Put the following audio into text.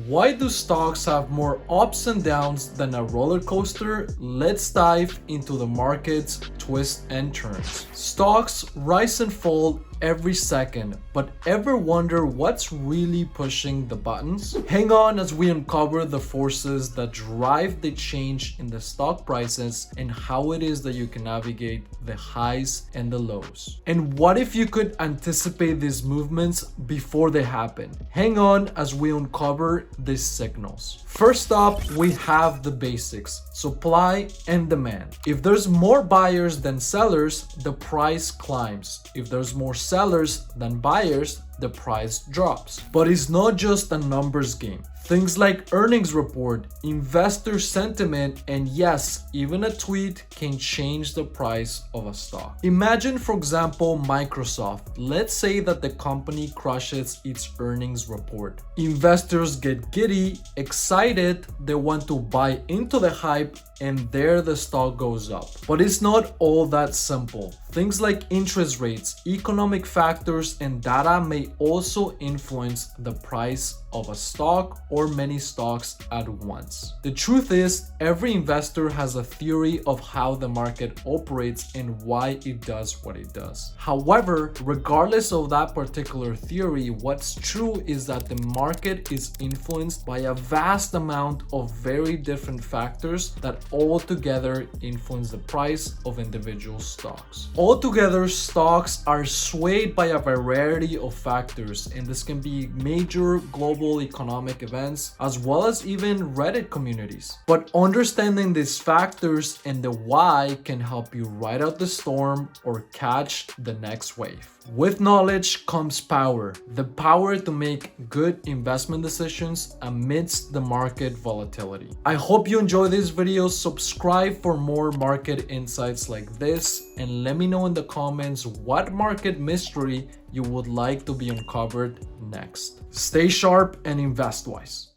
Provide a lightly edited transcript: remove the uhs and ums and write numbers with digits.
Why do stocks have more ups and downs than a roller coaster? Let's dive into the market's twists and turns. Stocks rise and fall every second, but ever wonder what's really pushing the buttons? Hang on as we uncover the forces that drive the change in the stock prices and how it is that you can navigate the highs and the lows. And what if you could anticipate these movements before they happen? Hang on as we uncover these signals. First up, we have the basics: supply and demand. If there's more buyers than sellers, the price climbs. If there's more sellers than buyers, the price drops. But it's not just a numbers game. Things like earnings report, investor sentiment, and yes, even a tweet can change the price of a stock. Imagine, for example, Microsoft. Let's say that the company crushes its earnings report. Investors get giddy, excited, they want to buy into the hype, and there the stock goes up. But it's not all that simple. Things like interest rates, economic factors, and data may also influence the price of a stock or many stocks at once. The truth is, every investor has a theory of how the market operates and why it does what it does. However, regardless of that particular theory, what's true is that the market is influenced by a vast amount of very different factors that all together influence the price of individual stocks. Altogether, stocks are swayed by a variety of factors, and this can be major global economic events as well as even Reddit communities. But understanding these factors and the why can help you ride out the storm or catch the next wave. With knowledge comes power, the power to make good investment decisions amidst the market volatility. I hope you enjoyed this video. Subscribe for more market insights like this, and let me know in the comments what market mystery you would like to be uncovered next. Stay sharp and invest wise.